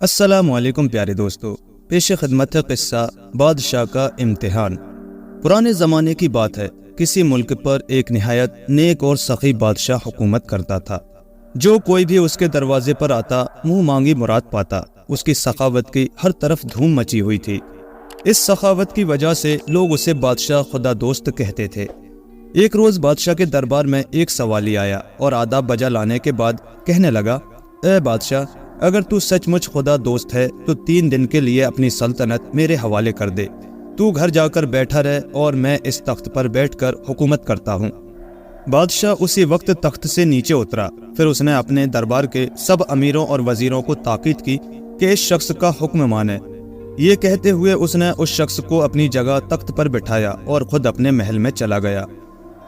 السلام علیکم پیارے دوستو، پیش خدمت ہے قصہ بادشاہ کا امتحان۔ پرانے زمانے کی بات ہے، کسی ملک پر ایک نہایت نیک اور سخی بادشاہ حکومت کرتا تھا۔ جو کوئی بھی اس کے دروازے پر آتا منہ مانگی مراد پاتا۔ اس کی سخاوت کی ہر طرف دھوم مچی ہوئی تھی۔ اس سخاوت کی وجہ سے لوگ اسے بادشاہ خدا دوست کہتے تھے۔ ایک روز بادشاہ کے دربار میں ایک سوالی آیا اور آداب بجا لانے کے بعد کہنے لگا، اے بادشاہ، اگر تو سچ مچ خدا دوست ہے تو 3 دن کے لیے اپنی سلطنت میرے حوالے کر دے۔ تو گھر جا کر بیٹھا رہ اور میں اس تخت پر بیٹھ کر حکومت کرتا ہوں۔ بادشاہ اسی وقت تخت سے نیچے اترا۔ پھر اس نے اپنے دربار کے سب امیروں اور وزیروں کو تاکید کی کہ اس شخص کا حکم مانے۔ یہ کہتے ہوئے اس نے اس شخص کو اپنی جگہ تخت پر بٹھایا اور خود اپنے محل میں چلا گیا۔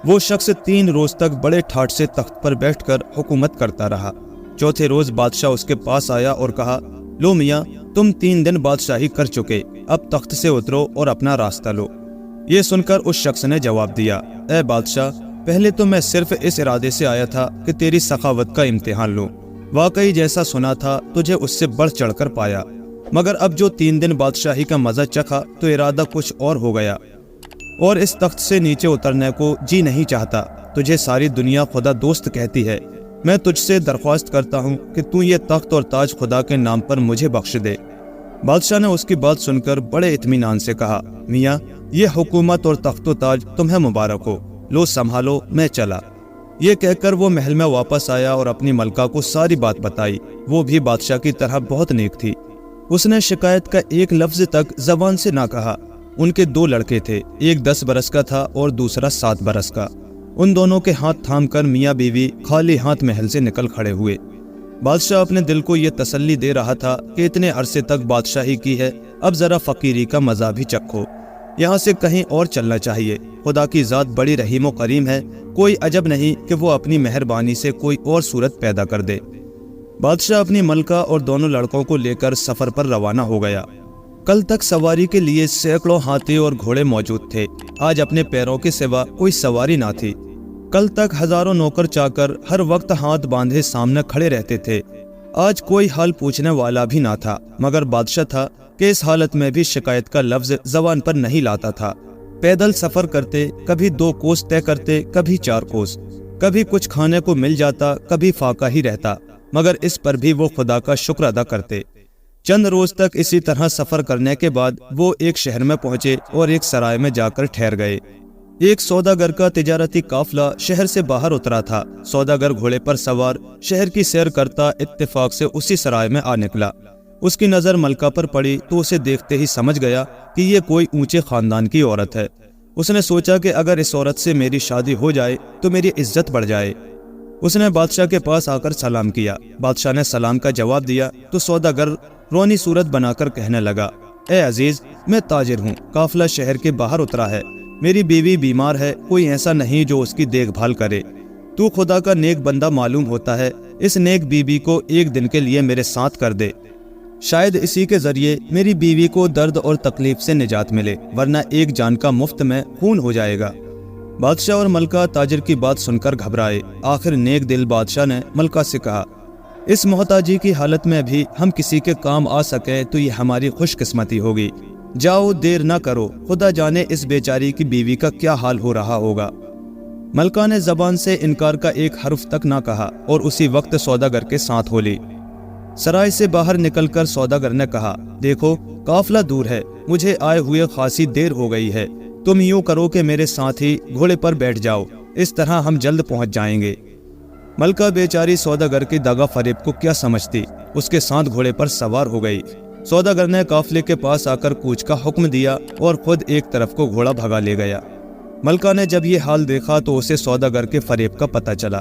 وہ شخص 3 روز تک بڑے ٹھاٹ سے تخت پر بیٹھ کر حکومت کرتا رہا۔ چوتھے روز بادشاہ اس کے پاس آیا اور کہا، لو میاں، تم 3 دن بادشاہی کر چکے، اب تخت سے اترو اور اپنا راستہ لو۔ یہ سن کر اس شخص نے جواب دیا، اے بادشاہ، پہلے تو میں صرف اس ارادے سے آیا تھا کہ تیری سخاوت کا امتحان لوں۔ واقعی جیسا سنا تھا تجھے اس سے بڑھ چڑھ کر پایا، مگر اب جو 3 دن بادشاہی کا مزہ چکھا تو ارادہ کچھ اور ہو گیا اور اس تخت سے نیچے اترنے کو جی نہیں چاہتا۔ تجھے ساری دنیا خدا دوست کہتی ہے۔ میں تجھ سے درخواست کرتا ہوں کہ تو یہ تخت اور تاج خدا کے نام پر مجھے بخش دے۔ بادشاہ نے اس کی بات سن کر بڑے اطمینان سے کہا، میاں، یہ حکومت اور تخت و تاج تمہیں مبارک ہو، لو سنبھالو، میں چلا۔ یہ کہہ کر وہ محل میں واپس آیا اور اپنی ملکہ کو ساری بات بتائی۔ وہ بھی بادشاہ کی طرح بہت نیک تھی۔ اس نے شکایت کا ایک لفظ تک زبان سے نہ کہا۔ ان کے 2 لڑکے تھے، ایک 10 برس کا تھا اور دوسرا 7 برس کا۔ ان دونوں کے ہاتھ تھام کر میاں بیوی خالی ہاتھ محل سے نکل کھڑے ہوئے۔ بادشاہ اپنے دل کو یہ تسلی دے رہا تھا کہ اتنے عرصے تک بادشاہی کی ہے، اب ذرا فقیری کا مزہ بھی چکھو، یہاں سے کہیں اور چلنا چاہیے۔ خدا کی ذات بڑی رحیم و کریم ہے، کوئی عجب نہیں کہ وہ اپنی مہربانی سے کوئی اور صورت پیدا کر دے۔ بادشاہ اپنی ملکہ اور دونوں لڑکوں کو لے کر سفر پر روانہ ہو گیا۔ کل تک سواری کے لیے سینکڑوں ہاتھی اور گھوڑے موجود تھے، آج اپنے پیروں کے سوا کوئی سواری نہ تھی۔ کل تک ہزاروں نوکر چاکر ہر وقت ہاتھ باندھے سامنے کھڑے رہتے تھے، آج کوئی حال پوچھنے والا بھی نہ تھا، مگر بادشاہ تھا کہ اس حالت میں بھی شکایت کا لفظ زبان پر نہیں لاتا تھا۔ پیدل سفر کرتے، کبھی 2 کوس طے کرتے، کبھی 4 کوس، کبھی کچھ کھانے کو مل جاتا، کبھی فاقہ ہی رہتا، مگر اس پر بھی وہ خدا کا شکر ادا کرتے۔ چند روز تک اسی طرح سفر کرنے کے بعد وہ ایک شہر میں پہنچے اور ایک سرائے میں جا کر ٹھہر گئے۔ ایک سوداگر کا تجارتی قافلہ شہر سے باہر اترا تھا۔ سوداگر گھوڑے پر سوار شہر کی سیر کرتا اتفاق سے اسی سرائے میں آ نکلا۔ اس کی نظر ملکہ پر پڑی تو اسے دیکھتے ہی سمجھ گیا کہ یہ کوئی اونچے خاندان کی عورت ہے۔ اس نے سوچا کہ اگر اس عورت سے میری شادی ہو جائے تو میری عزت بڑھ جائے۔ اس نے بادشاہ کے پاس آ کر سلام کیا۔ بادشاہ نے سلام کا جواب دیا تو سوداگر رونی صورت بنا کر کہنے لگا، اے عزیز، میں تاجر ہوں، قافلہ شہر کے باہر اترا ہے، میری بیوی بیمار ہے، کوئی ایسا نہیں جو اس کی دیکھ بھال کرے۔ تو خدا کا نیک بندہ معلوم ہوتا ہے، اس نیک بیوی کو 1 دن کے لیے میرے ساتھ کر دے، شاید اسی کے ذریعے میری بیوی کو درد اور تکلیف سے نجات ملے، ورنہ ایک جان کا مفت میں خون ہو جائے گا۔ بادشاہ اور ملکہ تاجر کی بات سن کر گھبرائے۔ آخر نیک دل بادشاہ نے ملکہ سے کہا، اس محتاجی کی حالت میں بھی ہم کسی کے کام آ سکے تو یہ ہماری خوش قسمتی ہوگی۔ جاؤ، دیر نہ کرو، خدا جانے اس بیچاری کی بیوی کا کیا حال ہو رہا ہوگا۔ ملکہ نے زبان سے انکار کا ایک حرف تک نہ کہا اور اسی وقت سوداگر کے ساتھ ہو لی۔ سرائے سے باہر نکل کر سوداگر نے کہا، دیکھو، قافلہ دور ہے، مجھے آئے ہوئے خاصی دیر ہو گئی ہے، تم یوں کرو کہ میرے ساتھ ہی گھوڑے پر بیٹھ جاؤ، اس طرح ہم جلد پہنچ جائیں گے۔ ملکہ بیچاری سوداگر کی دغا فریب کو کیا سمجھتی، اس کے ساتھ گھوڑے پر سوار ہو گئی۔ سوداگر نے قافلے کے پاس آ کر کوچ کا حکم دیا اور خود ایک طرف کو گھوڑا بھگا لے گیا۔ ملکہ نے جب یہ حال دیکھا تو اسے سوداگر کے فریب کا پتہ چلا۔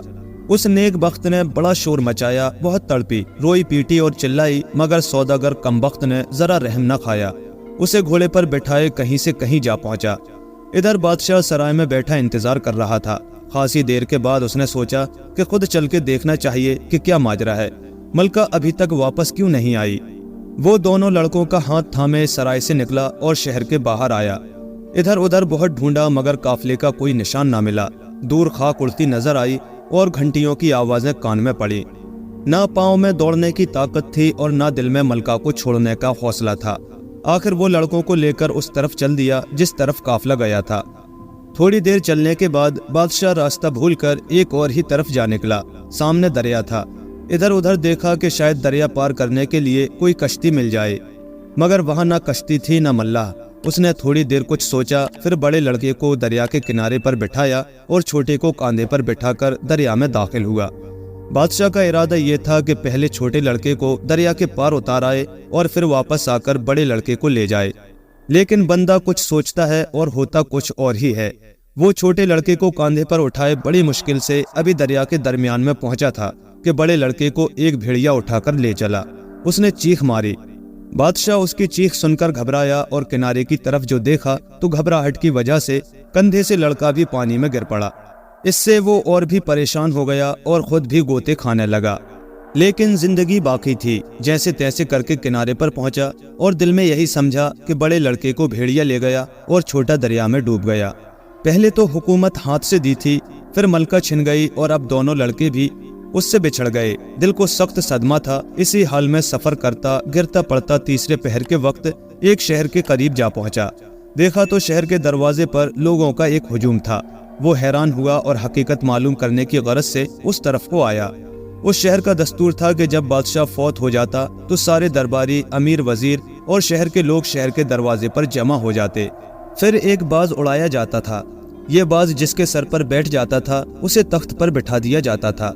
اس نیک بخت نے بڑا شور مچایا، بہت تڑپی، روئی پیٹی اور چلائی، مگر سوداگر کم بخت نے ذرا رحم نہ کھایا، اسے گھوڑے پر بٹھائے کہیں سے کہیں جا پہنچا۔ ادھر بادشاہ سرائے میں بیٹھا انتظار کر رہا تھا۔ خاصی دیر کے بعد اس نے سوچا کہ خود چل کے دیکھنا چاہیے کہ کیا ماجرا ہے، ملکہ ابھی تک واپس کیوں نہیں آئی۔ وہ دونوں لڑکوں کا ہاتھ تھامے سرائے سے نکلا اور شہر کے باہر آیا۔ ادھر ادھر بہت ڈھونڈا مگر قافلے کا کوئی نشان نہ ملا۔ دور خاک اڑتی نظر آئی اور گھنٹیوں کی آوازیں کان میں پڑی۔ نہ پاؤں میں دوڑنے کی طاقت تھی اور نہ دل میں ملکہ کو چھوڑنے کا حوصلہ تھا۔ آخر وہ لڑکوں کو لے کر اس طرف چل دیا جس طرف قافلہ گیا تھا۔ تھوڑی دیر چلنے کے بعد بادشاہ راستہ بھول کر ایک اور ہی طرف جا نکلا۔ سامنے دریا تھا۔ ادھر ادھر دیکھا کہ شاید دریا پار کرنے کے لیے کوئی کشتی مل جائے، مگر وہاں نہ کشتی تھی نہ ملاح۔ اس نے تھوڑی دیر کچھ سوچا، پھر بڑے لڑکے کو دریا کے کنارے پر بٹھایا اور چھوٹے کو کاندھے پر بٹھا کر دریا میں داخل ہوا۔ بادشاہ کا ارادہ یہ تھا کہ پہلے چھوٹے لڑکے کو دریا کے پار اتار آئے اور پھر واپس آ کر بڑے لڑکے کو لے جائے، لیکن بندہ کچھ سوچتا ہے اور ہوتا کچھ اور ہی ہے۔ وہ چھوٹے لڑکے کو کاندھے پر اٹھائے بڑی مشکل سے ابھی دریا کے درمیان میں پہنچا تھا کہ بڑے لڑکے کو ایک بھیڑیا اٹھا کر لے چلا۔ اس نے چیخ ماری۔ بادشاہ اس کی چیخ سن کر گھبرایا اور کنارے کی طرف جو دیکھا تو گھبراہٹ کی وجہ سے کندھے سے لڑکا بھی پانی میں گر پڑا۔ اس سے وہ اور بھی پریشان ہو گیا اور خود بھی گوتے کھانے لگا، لیکن زندگی باقی تھی۔ جیسے تیسے کر کے کنارے پر پہنچا اور دل میں یہی سمجھا کہ بڑے لڑکے کو بھیڑیا لے گیا اور چھوٹا دریا میں ڈوب گیا۔ پہلے تو حکومت ہاتھ سے دی تھی، پھر ملکہ چھن گئی اور اب دونوں لڑکے بھی اس سے بچھڑ گئے۔ دل کو سخت صدمہ تھا۔ اسی حال میں سفر کرتا گرتا پڑتا تیسرے پہر کے وقت ایک شہر کے قریب جا پہنچا۔ دیکھا تو شہر کے دروازے پر لوگوں کا ایک ہجوم تھا۔ وہ حیران ہوا اور حقیقت معلوم کرنے کی غرض سے اس طرف کو آیا۔ اس شہر کا دستور تھا کہ جب بادشاہ فوت ہو جاتا تو سارے درباری، امیر، وزیر اور شہر کے لوگ شہر کے دروازے پر جمع ہو جاتے۔ پھر ایک باز اڑایا جاتا تھا۔ یہ باز جس کے سر پر بیٹھ جاتا تھا اسے تخت پر بٹھا دیا جاتا تھا۔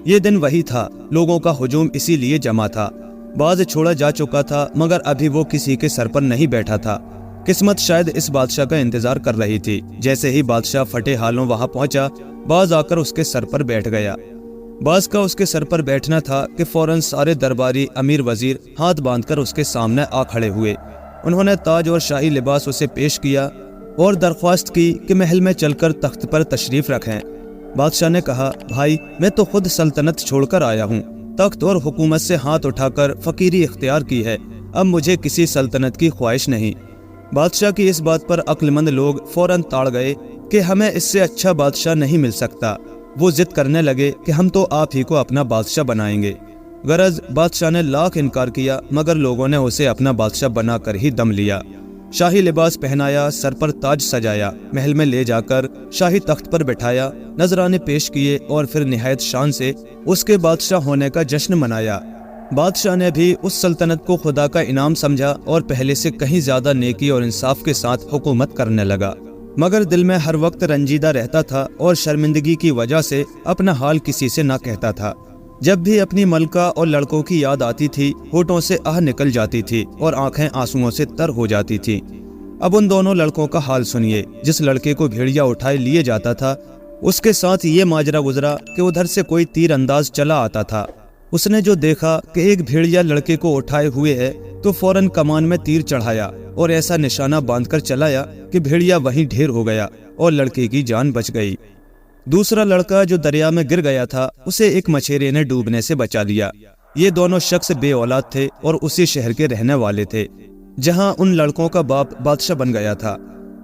یہ دن وہی تھا۔ لوگوں کا ہجوم اسی لیے جمع تھا۔ باز چھوڑا جا چکا تھا مگر ابھی وہ کسی کے سر پر نہیں بیٹھا تھا۔ قسمت شاید اس بادشاہ کا انتظار کر رہی تھی۔ جیسے ہی بادشاہ پھٹے حالوں وہاں پہنچا، باز آ کر اس کے سر پر بیٹھ گیا۔ باز کا اس کے سر پر بیٹھنا تھا کہ فوراً سارے درباری، امیر، وزیر ہاتھ باندھ کر اس کے سامنے آ کھڑے ہوئے۔ انہوں نے تاج اور شاہی لباس اسے پیش کیا اور درخواست کی کہ محل میں چل کر تخت پر تشریف رکھیں۔ بادشاہ نے کہا، بھائی میں تو خود سلطنت چھوڑ کر آیا ہوں، تخت اور حکومت سے ہاتھ اٹھا کر فقیری اختیار کی ہے، اب مجھے کسی سلطنت کی خواہش نہیں۔ بادشاہ کی اس بات پر عقل مند لوگ فوراً تاڑ گئے کہ ہمیں اس سے اچھا بادشاہ نہیں مل سکتا۔ وہ ضد کرنے لگے کہ ہم تو آپ ہی کو اپنا بادشاہ بنائیں گے۔ غرض بادشاہ نے لاکھ انکار کیا مگر لوگوں نے اسے اپنا بادشاہ بنا کر ہی دم لیا۔ شاہی لباس پہنایا، سر پر تاج سجایا، محل میں لے جا کر شاہی تخت پر بٹھایا، نذرانے پیش کیے اور پھر نہایت شان سے اس کے بادشاہ ہونے کا جشن منایا۔ بادشاہ نے بھی اس سلطنت کو خدا کا انعام سمجھا اور پہلے سے کہیں زیادہ نیکی اور انصاف کے ساتھ حکومت کرنے لگا، مگر دل میں ہر وقت رنجیدہ رہتا تھا اور شرمندگی کی وجہ سے اپنا حال کسی سے نہ کہتا تھا۔ جب بھی اپنی ملکہ اور لڑکوں کی یاد آتی تھی، ہونٹوں سے آہ نکل جاتی تھی اور آنکھیں آنسوؤں سے تر ہو جاتی تھی۔ اب ان دونوں لڑکوں کا حال سنیے۔ جس لڑکے کو بھیڑیا اٹھائے لیے جاتا تھا اس کے ساتھ یہ ماجرا گزرا کہ ادھر سے کوئی تیر انداز چلا آتا تھا۔ اس نے جو دیکھا کہ ایک بھیڑیا لڑکے کو اٹھائے ہوئے ہے تو فوراً کمان میں تیر چڑھایا اور ایسا نشانہ باندھ کر چلایا کہ بھیڑیا وہیں ڈھیر ہو گیا اور لڑکے کی جان بچ گئی۔ دوسرا لڑکا جو دریا میں گر گیا تھا اسے ایک مچھیرے نے ڈوبنے سے بچا لیا۔ یہ دونوں شخص بے اولاد تھے اور اسی شہر کے رہنے والے تھے جہاں ان لڑکوں کا باپ بادشاہ بن گیا تھا۔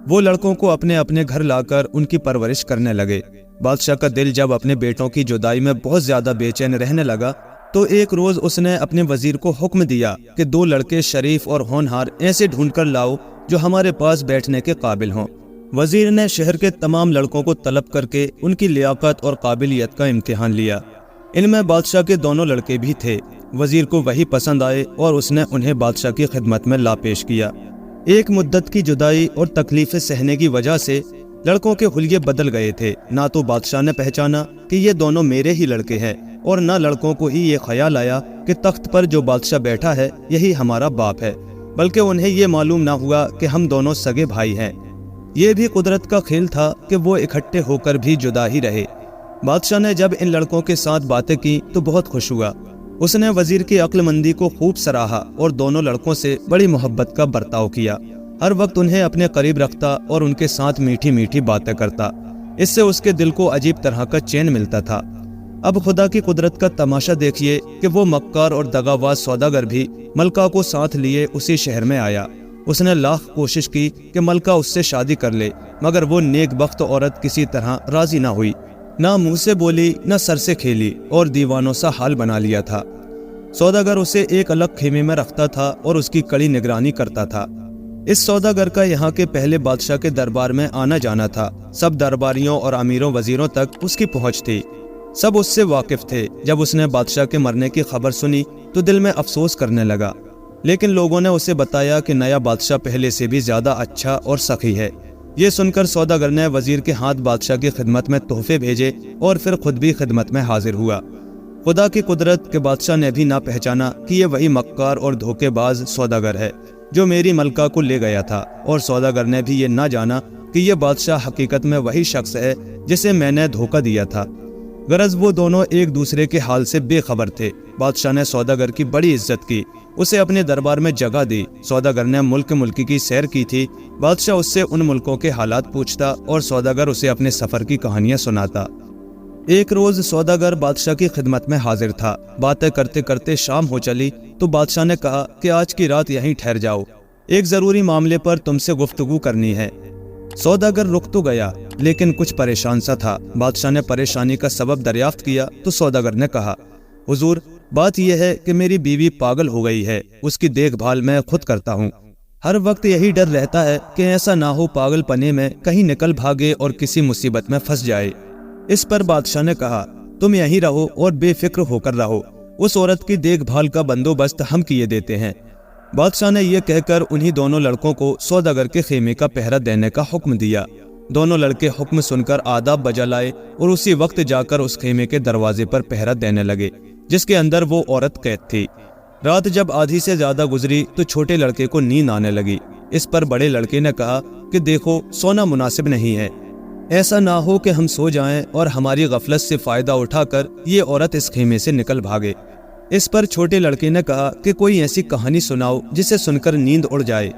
وہ لڑکوں کو اپنے اپنے گھر لا کر ان کی پرورش کرنے لگے۔ بادشاہ کا دل جب اپنے بیٹوں کی جدائی میں بہت زیادہ بے چین رہنے لگا تو ایک روز اس نے اپنے وزیر کو حکم دیا کہ 2 لڑکے شریف اور ہونہار ایسے ڈھونڈ کر لاؤ جو ہمارے پاس بیٹھنے کے قابل ہوں۔ وزیر نے شہر کے تمام لڑکوں کو طلب کر کے ان کی لیاقت اور قابلیت کا امتحان لیا۔ ان میں بادشاہ کے دونوں لڑکے بھی تھے۔ وزیر کو وہی پسند آئے اور اس نے انہیں بادشاہ کی خدمت میں لا پیش کیا۔ ایک مدت کی جدائی اور تکلیفیں سہنے کی وجہ سے لڑکوں کے حلیے بدل گئے تھے۔ نہ تو بادشاہ نے پہچانا کہ یہ دونوں میرے ہی لڑکے ہیں اور نہ لڑکوں کو ہی یہ خیال آیا کہ تخت پر جو بادشاہ بیٹھا ہے یہی ہمارا باپ ہے، بلکہ انہیں یہ معلوم نہ ہوا کہ ہم دونوں سگے بھائی ہیں۔ یہ بھی قدرت کا کھیل تھا کہ وہ اکٹھے ہو کر بھی جدا ہی رہے۔ بادشاہ نے جب ان لڑکوں کے ساتھ باتیں کی تو بہت خوش ہوا۔ اس نے وزیر کی عقل مندی کو خوب سراہا اور دونوں لڑکوں سے بڑی محبت کا برتاؤ کیا۔ ہر وقت انہیں اپنے قریب رکھتا اور ان کے ساتھ میٹھی میٹھی باتیں کرتا۔ اس سے اس کے دل کو عجیب طرح کا چین ملتا تھا۔ اب خدا کی قدرت کا تماشا دیکھیے کہ وہ مکار اور دغاباز سوداگر بھی ملکہ کو ساتھ لیے اسی شہر میں آیا۔ اس نے لاکھ کوشش کی کہ ملکہ اس سے شادی کر لے، مگر وہ نیک بخت عورت کسی طرح راضی نہ ہوئی۔ نہ منہ سے بولی نہ سر سے کھیلی اور دیوانوں سا حال بنا لیا تھا۔ سوداگر اسے ایک الگ خیمے میں رکھتا تھا اور اس کی کڑی نگرانی کرتا تھا۔ اس سوداگر کا یہاں کے پہلے بادشاہ کے دربار میں آنا جانا تھا۔ سب درباریوں اور امیروں وزیروں تک اس کی پہنچ تھی۔ سب اس سے واقف تھے۔ جب اس نے بادشاہ کے مرنے کی خبر سنی تو دل میں افسوس کرنے لگا، لیکن لوگوں نے اسے بتایا کہ نیا بادشاہ پہلے سے بھی زیادہ اچھا اور سخی ہے۔ یہ سن کر سوداگر نے وزیر کے ہاتھ بادشاہ کی خدمت میں تحفے بھیجے اور پھر خود بھی خدمت میں حاضر ہوا۔ خدا کی قدرت کہ بادشاہ نے بھی نہ پہچانا کہ یہ وہی مکار اور دھوکے باز سوداگر ہے جو میری ملکہ کو لے گیا تھا، اور سوداگر نے بھی یہ نہ جانا کہ یہ بادشاہ حقیقت میں وہی شخص ہے جسے میں نے دھوکہ دیا تھا۔ غرض وہ دونوں ایک دوسرے کے حال سے بے خبر تھے۔ بادشاہ نے سوداگر کی بڑی عزت کی، اسے اپنے دربار میں جگہ دی۔ سوداگر نے ملکی کی سیر کی تھی۔ بادشاہ اس سے ان ملکوں کے حالات پوچھتا اور سوداگر اسے اپنے سفر کی کہانیاں سناتا۔ ایک روز سوداگر بادشاہ کی خدمت میں حاضر تھا۔ باتیں کرتے کرتے شام ہو چلی تو بادشاہ نے کہا کہ آج کی رات یہیں ٹھہر جاؤ، ایک ضروری معاملے پر تم سے گفتگو کرنی ہے۔ سوداگر رک تو گیا لیکن کچھ پریشان سا تھا۔ بادشاہ نے پریشانی کا سبب دریافت کیا تو سوداگر نے کہا، حضور، بات یہ ہے کہ میری بیوی پاگل ہو گئی ہے، اس کی دیکھ بھال میں خود کرتا ہوں۔ ہر وقت یہی ڈر رہتا ہے کہ ایسا نہ ہو پاگل پنے میں کہیں نکل بھاگے اور کسی مصیبت میں پھنس جائے۔ اس پر بادشاہ نے کہا، تم یہیں رہو اور بے فکر ہو کر رہو، اس عورت کی دیکھ بھال کا بندوبست ہم کیے دیتے ہیں۔ بادشاہ نے یہ کہہ کر انہی دونوں لڑکوں کو سوداگر کے خیمے کا پہرا دینے کا حکم دیا۔ دونوں لڑکے حکم سن کر آداب بجا لائے اور اسی وقت جا کر اس خیمے کے دروازے پر پہرا دینے لگے جس کے اندر وہ عورت قید تھی۔ رات جب آدھی سے زیادہ گزری تو چھوٹے لڑکے کو نیند آنے لگی۔ اس پر بڑے لڑکے نے کہا کہ دیکھو، سونا مناسب نہیں ہے، ایسا نہ ہو کہ ہم سو جائیں اور ہماری غفلت سے فائدہ اٹھا کر یہ عورت اس خیمے سے نکل بھاگے۔ اس پر چھوٹے لڑکے نے کہا کہ کوئی ایسی کہانی سناؤ جسے سن کر نیند اڑ جائے۔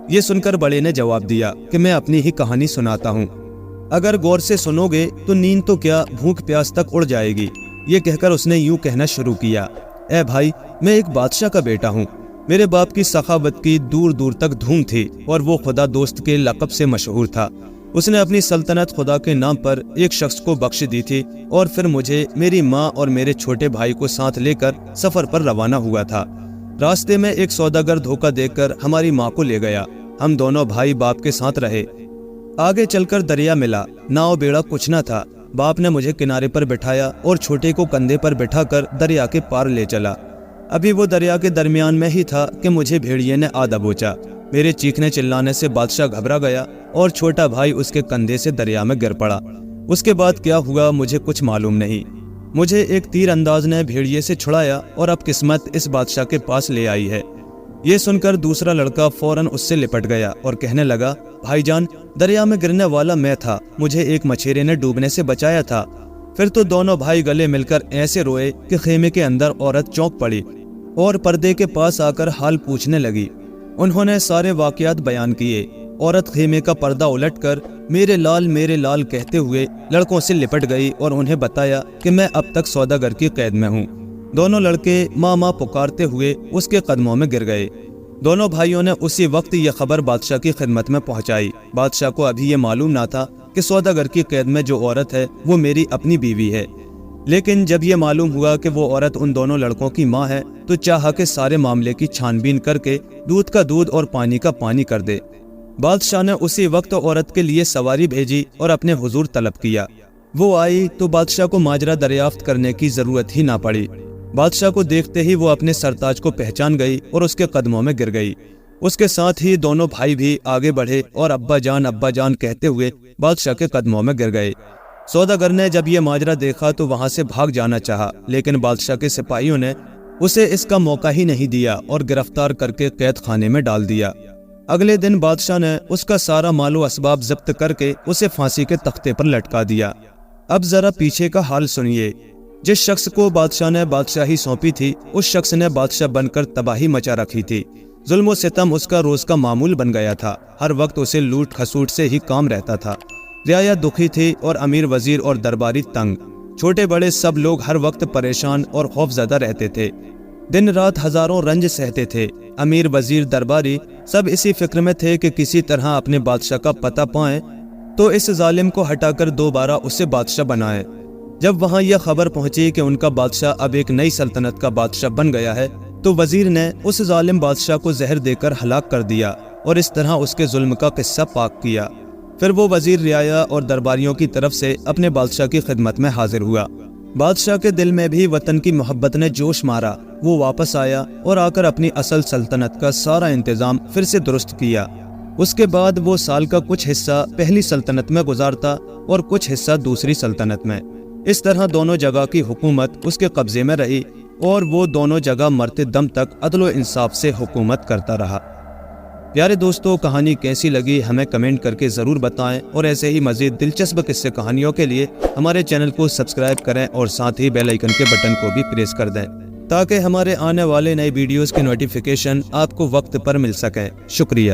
یہ سن کر بڑے نے جواب دیا کہ میں اپنی ہی کہانی سناتا ہوں، اگر غور سے سنو گے تو نیند تو کیا بھوک پیاس تک اڑ جائے گی۔ یہ کہہ کر اس نے یوں کہنا شروع کیا، اے بھائی، میں ایک بادشاہ کا بیٹا ہوں۔ میرے باپ کی سخاوت کی دور دور تک دھوم تھی اور وہ خدا دوست کے لقب سے مشہور تھا۔ اس نے اپنی سلطنت خدا کے نام پر ایک شخص کو بخش دی تھی اور پھر مجھے، میری ماں اور میرے چھوٹے بھائی کو ساتھ لے کر سفر پر روانہ ہوا تھا۔ راستے میں ایک سوداگر دھوکہ دے کر ہماری ماں کو لے گیا۔ ہم دونوں بھائی باپ کے ساتھ رہے۔ آگے چل کر دریا ملا، ناؤ بیڑا کچھ نہ تھا۔ باپ نے مجھے کنارے پر بٹھایا اور چھوٹے کو کندھے پر بٹھا کر دریا کے پار لے چلا۔ ابھی وہ دریا کے درمیان میں ہی تھا کہ مجھے بھیڑیے نے آ دبوچا۔ میرے چیخنے چلانے سے بادشاہ گھبرا گیا اور چھوٹا بھائی اس کے کندھے سے دریا میں گر پڑا۔ اس کے بعد کیا ہوا مجھے کچھ معلوم نہیں۔ مجھے ایک تیر انداز نے بھیڑیے سے چھڑایا اور اب قسمت اس بادشاہ کے پاس لے آئی ہے۔ یہ سن کر دوسرا لڑکا فوراً اس سے لپٹ گیا اور کہنے لگا، بھائی جان، دریا میں گرنے والا میں تھا، مجھے ایک مچھیرے نے ڈوبنے سے بچایا تھا۔ پھر تو دونوں بھائی گلے مل کر ایسے روئے کہ خیمے کے اندر عورت چونک پڑی اور پردے کے پاس آ کر حال پوچھنے لگی۔ انہوں نے سارے واقعات بیان کیے۔ عورت خیمے کا پردہ الٹ کر میرے لال کہتے ہوئے لڑکوں سے لپٹ گئی اور انہیں بتایا کہ میں اب تک سوداگر کی قید میں ہوں۔ دونوں لڑکے ماں ماں پکارتے ہوئے اس کے قدموں میں گر گئے۔ دونوں بھائیوں نے اسی وقت یہ خبر بادشاہ کی خدمت میں پہنچائی۔ بادشاہ کو ابھی یہ معلوم نہ تھا کہ سوداگر کی قید میں جو عورت ہے وہ میری اپنی بیوی ہے، لیکن جب یہ معلوم ہوا کہ وہ عورت ان دونوں لڑکوں کی ماں ہے تو چاہا کہ سارے معاملے کی چھان بین کر کے دودھ کا دودھ اور پانی کا پانی کر دے۔ بادشاہ نے اسی وقت عورت کے لیے سواری بھیجی اور اپنے حضور طلب کیا۔ وہ آئی تو بادشاہ کو ماجرا دریافت کرنے کی ضرورت ہی نہ پڑی۔ بادشاہ کو دیکھتے ہی وہ اپنے سرتاج کو پہچان گئی اور اس کے قدموں میں گر گئی۔ اس کے ساتھ ہی دونوں بھائی بھی آگے بڑھے اور ابا جان کہتے ہوئے بادشاہ کے قدموں میں گر گئے۔ سوداگر نے جب یہ ماجرا دیکھا تو وہاں سے بھاگ جانا چاہا، لیکن بادشاہ کے سپاہیوں نے اسے اس کا موقع ہی نہیں دیا اور گرفتار کر کے قید خانے میں ڈال دیا۔ اگلے دن بادشاہ نے اس کا سارا مال و اسباب ضبط کر کے اسے پھانسی کے تختے پر لٹکا دیا۔ اب ذرا پیچھے کا حال سنیے۔ جس شخص کو بادشاہ نے بادشاہی سونپی تھی اس شخص نے بادشاہ بن کر تباہی مچا رکھی تھی۔ ظلم و ستم اس کا روز کا معمول بن گیا تھا۔ ہر وقت اسے لوٹ کھسوٹ سے ہی کام رہتا تھا۔ رعایا دکھی تھی اور امیر وزیر اور درباری تنگ، چھوٹے بڑے سب لوگ ہر وقت پریشان اور خوف زدہ رہتے تھے۔ دن رات ہزاروں رنج سہتے تھے۔ امیر وزیر درباری سب اسی فکر میں تھے کہ کسی طرح اپنے بادشاہ کا پتہ پائیں تو اس ظالم کو ہٹا کر دوبارہ اسے بادشاہ بنائیں۔ جب وہاں یہ خبر پہنچی کہ ان کا بادشاہ اب ایک نئی سلطنت کا بادشاہ بن گیا ہے تو وزیر نے اس ظالم بادشاہ کو زہر دے کر ہلاک کر دیا اور اس طرح اس کے ظلم کا قصہ پاک کیا۔ پھر وہ وزیر رعایا اور درباریوں کی طرف سے اپنے بادشاہ کی خدمت میں حاضر ہوا۔ بادشاہ کے دل میں بھی وطن کی محبت نے جوش مارا۔ وہ واپس آیا اور آ کر اپنی اصل سلطنت کا سارا انتظام پھر سے درست کیا۔ اس کے بعد وہ سال کا کچھ حصہ پہلی سلطنت میں گزارتا اور کچھ حصہ دوسری سلطنت میں۔ اس طرح دونوں جگہ کی حکومت اس کے قبضے میں رہی اور وہ دونوں جگہ مرتے دم تک عدل و انصاف سے حکومت کرتا رہا۔ پیارے دوستو، کہانی کیسی لگی ہمیں کمنٹ کر کے ضرور بتائیں، اور ایسے ہی مزید دلچسپ قصے کہانیوں کے لیے ہمارے چینل کو سبسکرائب کریں اور ساتھ ہی بیل آئیکن کے بٹن کو بھی پریس کر دیں تاکہ ہمارے آنے والے نئے ویڈیوز کی نوٹیفیکیشن آپ کو وقت پر مل سکے۔ شکریہ۔